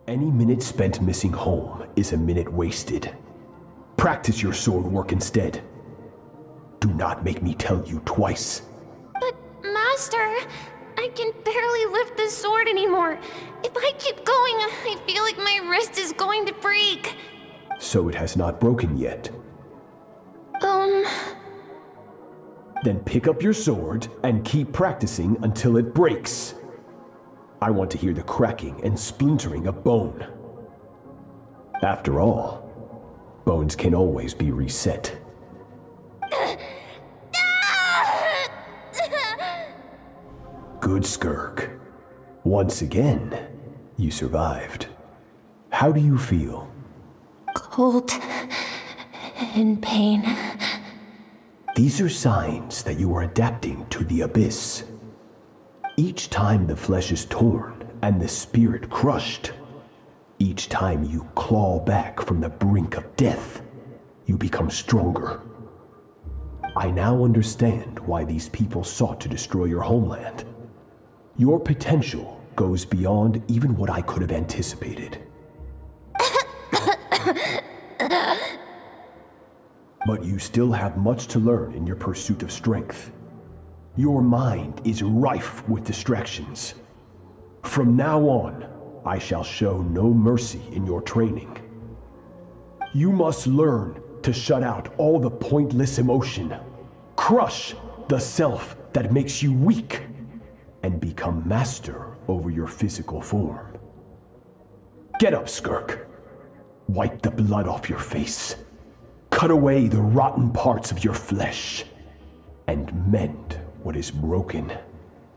Any minute spent missing home is a minute wasted. Practice your sword work instead. Do not make me tell you twice. But, Master, I can barely lift the sword anymore. If I keep going, I feel like my wrist is going to break. So it has not broken yet. Then pick up your sword and keep practicing until it breaks. I want to hear the cracking and splintering of bone. After all, bones can always be reset. Good, Skirk. Once again, you survived. How do you feel? Cold and pain. These are signs that you are adapting to the abyss. Each time the flesh is torn and the spirit crushed, each time you claw back from the brink of death, you become stronger. I now understand why these people sought to destroy your homeland. Your potential goes beyond even what I could have anticipated. But you still have much to learn in your pursuit of strength. Your mind is rife with distractions. From now on, I shall show no mercy in your training. You must learn to shut out all the pointless emotion, crush the self that makes you weak, and become master over your physical form. Get up, Skirk. Wipe the blood off your face. Cut away the rotten parts of your flesh, and mend what is broken.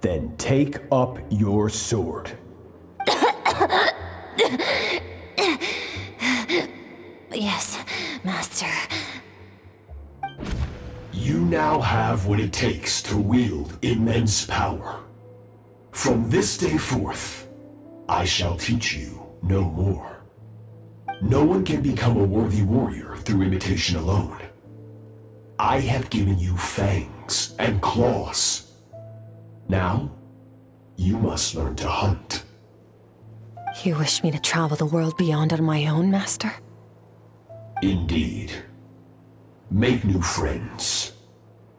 Then take up your sword. Yes, Master. You now have what it takes to wield immense power. From this day forth, I shall teach you no more. No one can become a worthy warrior through imitation alone. I have given you fangs and claws. Now, you must learn to hunt. You wish me to travel the world beyond on my own, Master? Indeed. Make new friends.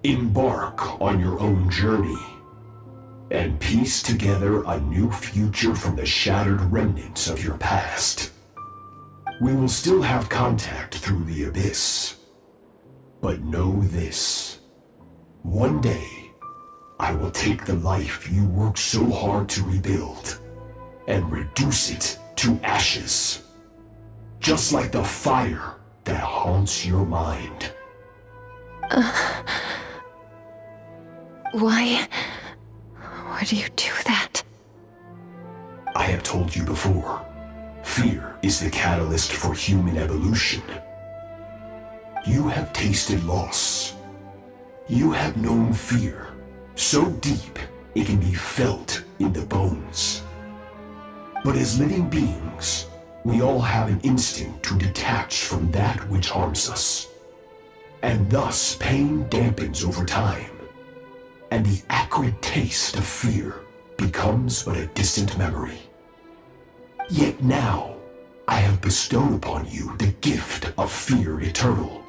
Embark on your own journey. And piece together a new future from the shattered remnants of your past. We will still have contact through the abyss. But know this. One day, I will take the life you worked so hard to rebuild and reduce it to ashes. Just like the fire that haunts your mind. Why do you do that? I have told you before, fear is the catalyst for human evolution. You have tasted loss. You have known fear so deep it can be felt in the bones. But as living beings, we all have an instinct to detach from that which harms us. And thus pain dampens over time, and the acrid taste of fear becomes but a distant memory. Yet now, I have bestowed upon you the gift of fear eternal.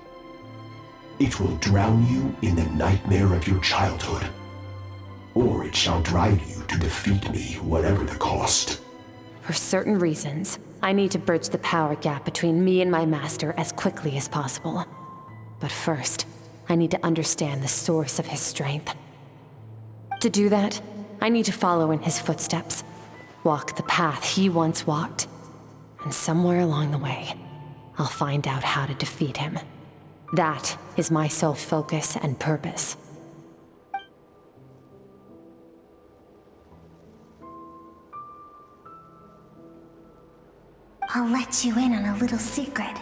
It will drown you in the nightmare of your childhood, or it shall drive you to defeat me, whatever the cost. For certain reasons, I need to bridge the power gap between me and my master as quickly as possible. But first, I need to understand the source of his strength. To do that, I need to follow in his footsteps, walk the path he once walked, and somewhere along the way, I'll find out how to defeat him. That is my sole focus and purpose. I'll let you in on a little secret.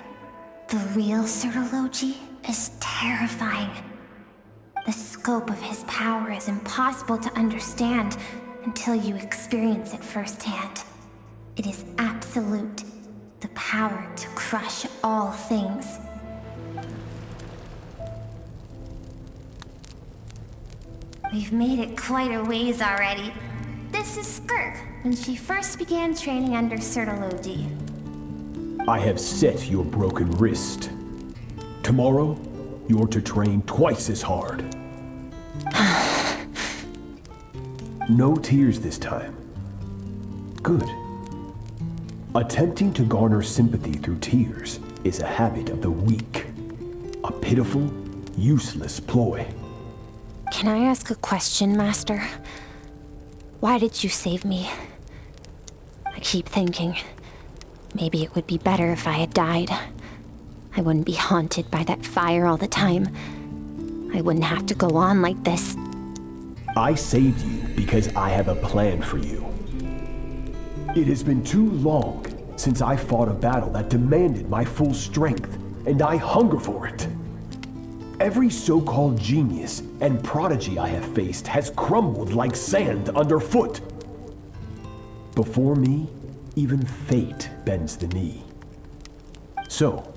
The real Serology is terrifying. The scope of his power is impossible to understand until you experience it firsthand. It is absolute, the power to crush all things. We've made it quite a ways already. This is Skirk, when she first began training under Sertologi. I have set your broken wrist. Tomorrow, you're to train twice as hard. No tears this time. Good. Attempting to garner sympathy through tears is a habit of the weak. A pitiful, useless ploy. Can I ask a question, Master? Why did you save me? I keep thinking, maybe it would be better if I had died. I wouldn't be haunted by that fire all the time. I wouldn't have to go on like this. I saved you because I have a plan for you. It has been too long since I fought a battle that demanded my full strength, and I hunger for it. Every so-called genius and prodigy I have faced has crumbled like sand underfoot. Before me, even fate bends the knee. So,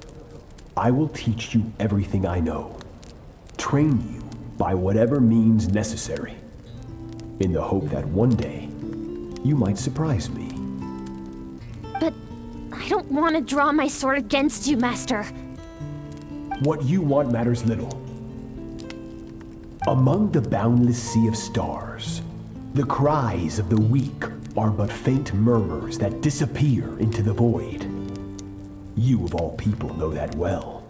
I will teach you everything I know, train you by whatever means necessary, in the hope that one day, you might surprise me. But I don't want to draw my sword against you, Master. What you want matters little. Among the boundless sea of stars, the cries of the weak are but faint murmurs that disappear into the void. You of all people know that well.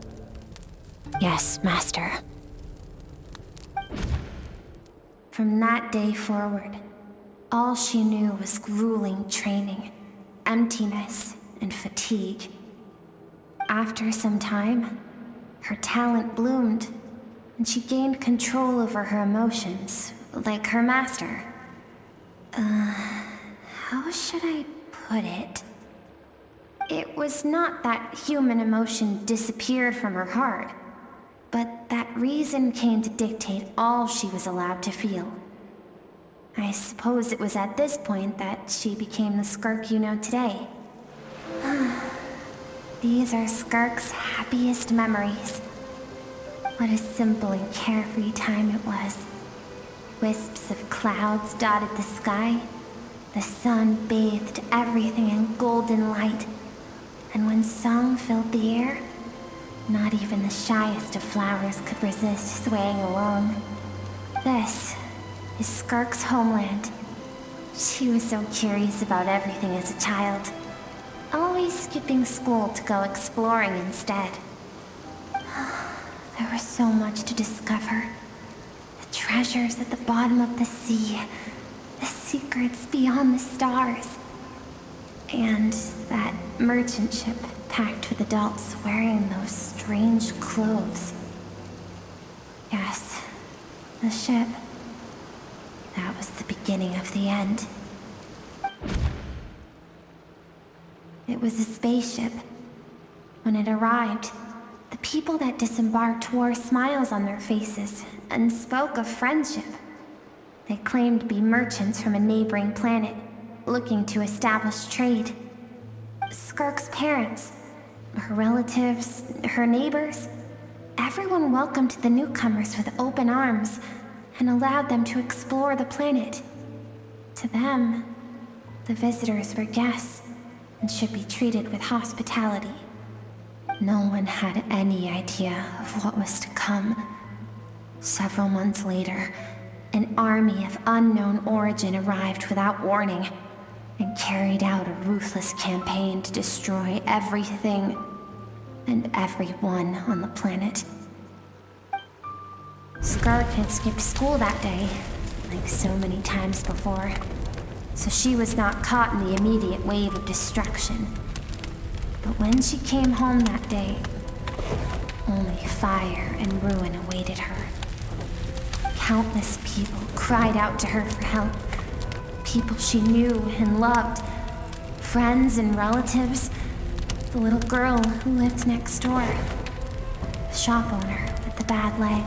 Yes, Master. From that day forward, all she knew was grueling training, emptiness, and fatigue. After some time, her talent bloomed, and she gained control over her emotions, like her master. How should I put it? It was not that human emotion disappeared from her heart, but that reason came to dictate all she was allowed to feel. I suppose it was at this point that she became the Skirk you know today. These are Skirk's happiest memories. What a simple and carefree time it was. Wisps of clouds dotted the sky. The sun bathed everything in golden light. And when song filled the air, not even the shyest of flowers could resist swaying along. This is Skirk's homeland. She was so curious about everything as a child, always skipping school to go exploring instead. There was so much to discover. The treasures at the bottom of the sea, the secrets beyond the stars, and that merchant ship packed with adults wearing those strange clothes. Yes, the ship. That was the beginning of the end. It was a spaceship. When it arrived, the people that disembarked wore smiles on their faces and spoke of friendship. They claimed to be merchants from a neighboring planet, looking to establish trade. Skirk's parents, her relatives, her neighbors, everyone welcomed the newcomers with open arms and allowed them to explore the planet. To them, the visitors were guests and should be treated with hospitality. No one had any idea of what was to come. Several months later, an army of unknown origin arrived without warning and carried out a ruthless campaign to destroy everything and everyone on the planet. Skirk had skipped school that day, like so many times before, so she was not caught in the immediate wave of destruction. But when she came home that day, only fire and ruin awaited her. Countless people cried out to her for help. People she knew and loved. Friends and relatives. The little girl who lived next door. The shop owner with the bad leg.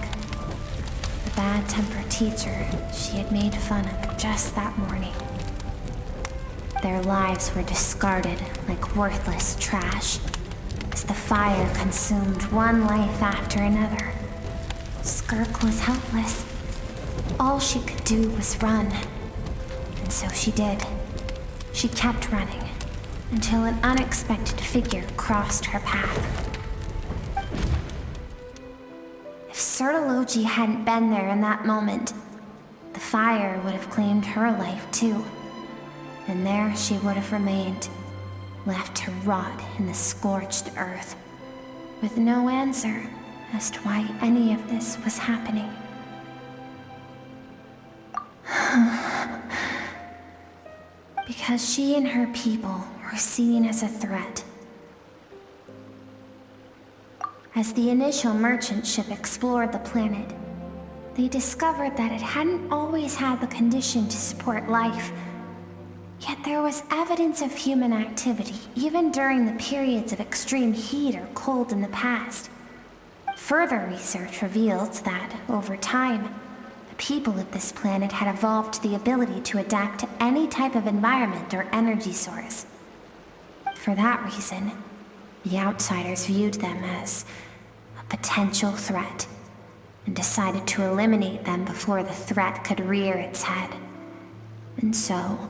The bad-tempered teacher she had made fun of just that morning. Their lives were discarded like worthless trash as the fire consumed one life after another. Skirk was helpless. All she could do was run. And so she did. She kept running, until an unexpected figure crossed her path. If Sertology hadn't been there in that moment, the fire would have claimed her life too. And there she would have remained, left to rot in the scorched earth, with no answer as to why any of this was happening. Because she and her people were seen as a threat. As the initial merchant ship explored the planet, they discovered that it hadn't always had the condition to support life. Yet there was evidence of human activity, even during the periods of extreme heat or cold in the past. Further research revealed that, over time, the people of this planet had evolved the ability to adapt to any type of environment or energy source. For that reason, the outsiders viewed them as a potential threat, and decided to eliminate them before the threat could rear its head. And so,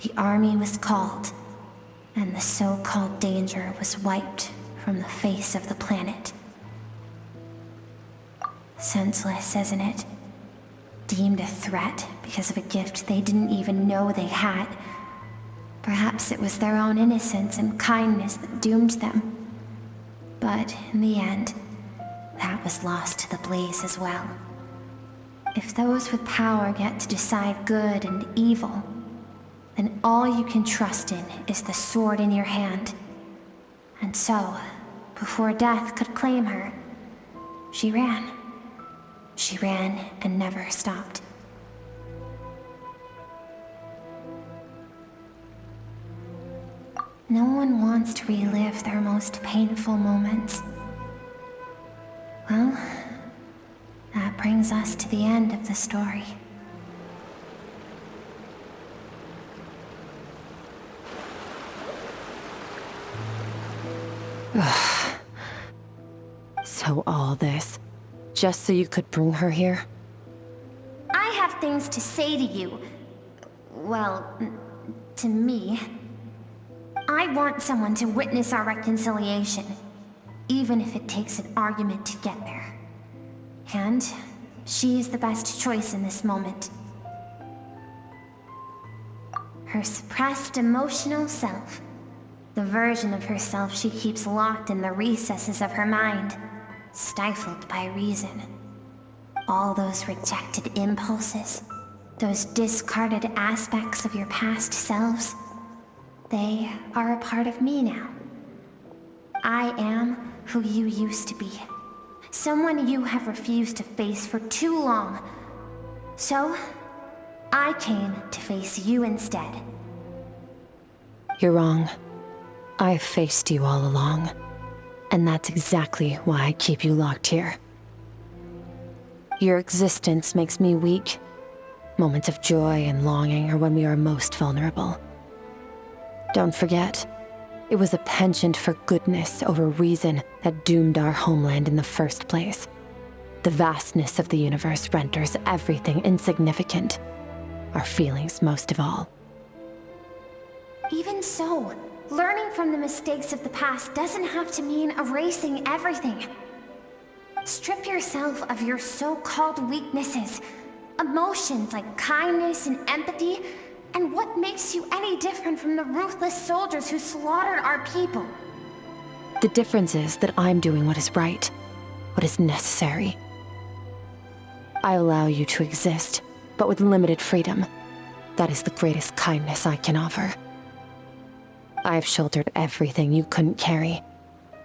the army was called, and the so-called danger was wiped from the face of the planet. Senseless, isn't it? Deemed a threat because of a gift they didn't even know they had. Perhaps it was their own innocence and kindness that doomed them. But in the end, that was lost to the blaze as well. If those with power get to decide good and evil, then all you can trust in is the sword in your hand. And so, before death could claim her, she ran. She ran and never stopped. No one wants to relive their most painful moments. Well, that brings us to the end of the story. So all this, just so you could bring her here? I have things to say to you. Well, to me. I want someone to witness our reconciliation, even if it takes an argument to get there. And she is the best choice in this moment. Her suppressed emotional self, the version of herself she keeps locked in the recesses of her mind, stifled by reason. All those rejected impulses, those discarded aspects of your past selves, they are a part of me now. I am who you used to be. Someone you have refused to face for too long. So, I came to face you instead. You're wrong. I've faced you all along. And that's exactly why I keep you locked here. Your existence makes me weak. Moments of joy and longing are when we are most vulnerable. Don't forget, it was a penchant for goodness over reason that doomed our homeland in the first place. The vastness of the universe renders everything insignificant, our feelings most of all. Even so, learning from the mistakes of the past doesn't have to mean erasing everything. Strip yourself of your so-called weaknesses, emotions like kindness and empathy, and what makes you any different from the ruthless soldiers who slaughtered our people? The difference is that I'm doing what is right, what is necessary. I allow you to exist, but with limited freedom. That is the greatest kindness I can offer. I've shouldered everything you couldn't carry.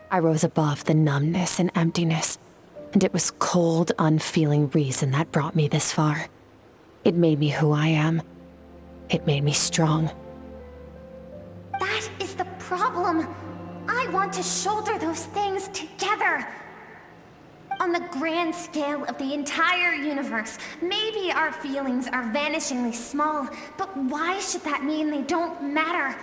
I rose above the numbness and emptiness, and it was cold, unfeeling reason that brought me this far. It made me who I am. It made me strong. That is the problem. I want to shoulder those things together. On the grand scale of the entire universe, maybe our feelings are vanishingly small, but why should that mean they don't matter?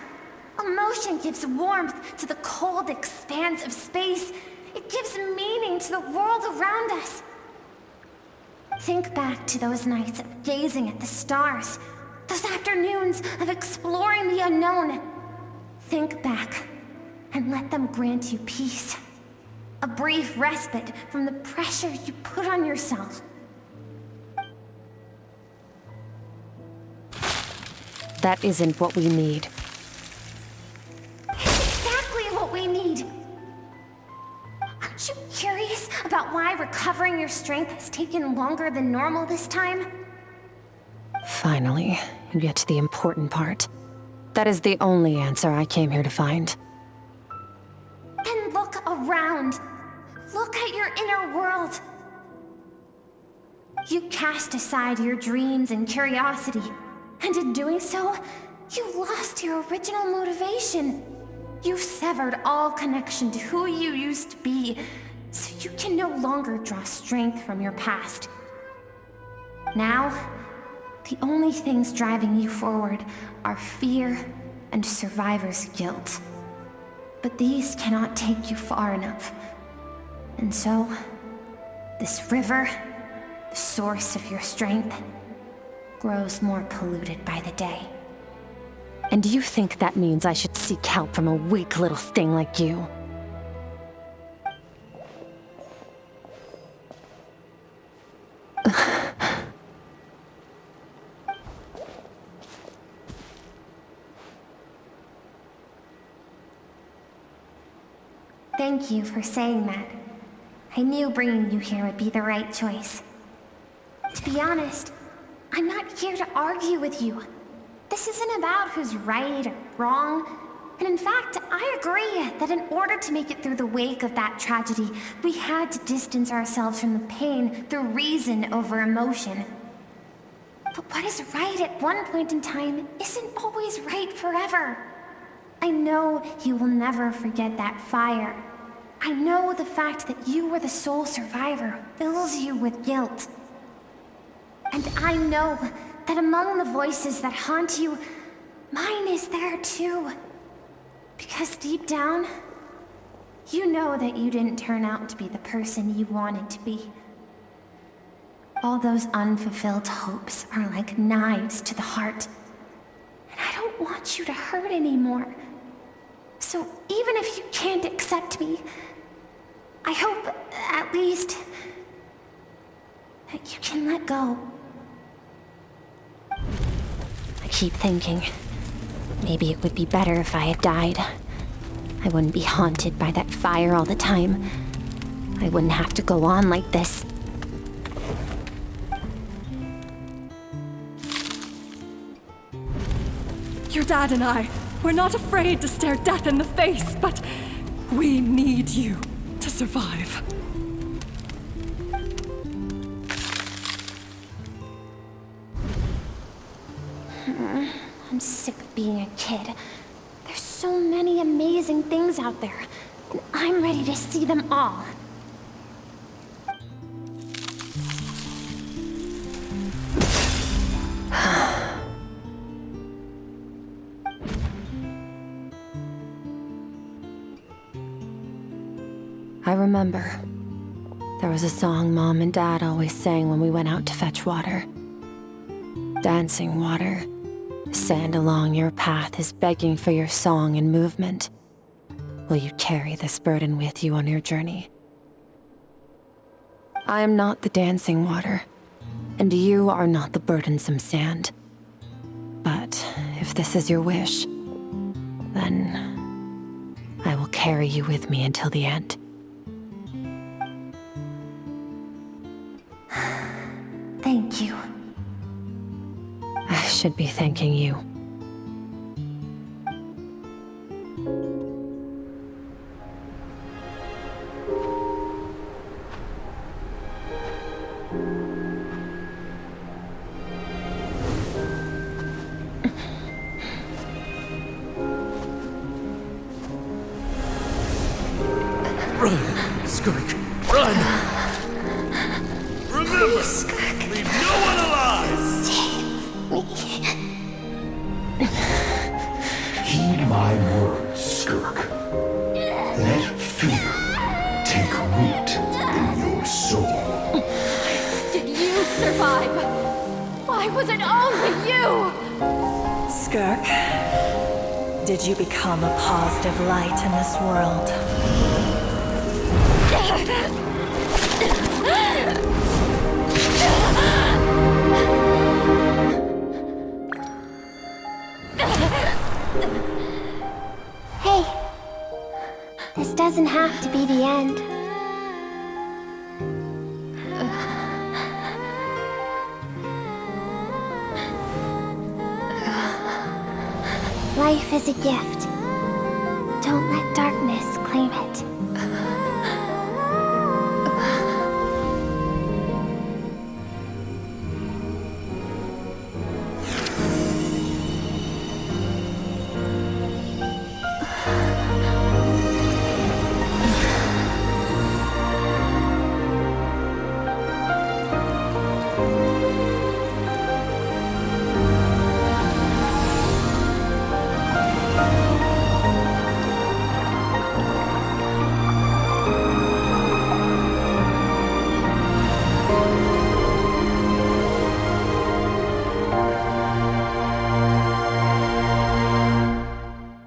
Emotion gives warmth to the cold expanse of space. It gives meaning to the world around us. Think back to those nights of gazing at the stars, Those afternoons of exploring the unknown. Think back and let them grant you peace. A brief respite from the pressure you put on yourself. That isn't what we need. It's exactly what we need. Aren't you curious about why recovering your strength has taken longer than normal this time? Finally, you get to the important part. That is the only answer I came here to find. Then look around. Look at your inner world. You cast aside your dreams and curiosity, and in doing so, you lost your original motivation. You severed all connection to who you used to be, so you can no longer draw strength from your past. Now, the only things driving you forward are fear and survivor's guilt. But these cannot take you far enough. And so, this river, the source of your strength, grows more polluted by the day. And you think that means I should seek help from a weak little thing like you? Thank you for saying that. I knew bringing you here would be the right choice. To be honest, I'm not here to argue with you. This isn't about who's right or wrong. And in fact, I agree that in order to make it through the wake of that tragedy, we had to distance ourselves from the pain through reason over emotion. But what is right at one point in time isn't always right forever. I know you will never forget that fire. I know the fact that you were the sole survivor fills you with guilt. And I know that among the voices that haunt you, mine is there too. Because deep down, you know that you didn't turn out to be the person you wanted to be. All those unfulfilled hopes are like knives to the heart. And I don't want you to hurt anymore. So even if you can't accept me, I hope, at least, that you can let go. I keep thinking, maybe it would be better if I had died. I wouldn't be haunted by that fire all the time. I wouldn't have to go on like this. Your dad and I, we're not afraid to stare death in the face, but we need you to survive. I'm sick of being a kid. There's so many amazing things out there, and I'm ready to see them all. I remember. There was a song Mom and Dad always sang when we went out to fetch water. Dancing water. The sand along your path is begging for your song and movement. Will you carry this burden with you on your journey? I am not the dancing water, and you are not the burdensome sand. But if this is your wish, then I will carry you with me until the end. Thank you. I should be thanking you. Run, Skirk, run! Remember, leave no one alive! Heed my words, Skirk. Let fear take root in your soul. Did you survive? Why was it only you? Skirk, did you become a positive light in this world? Hey, this doesn't have to be the end. Life is a gift.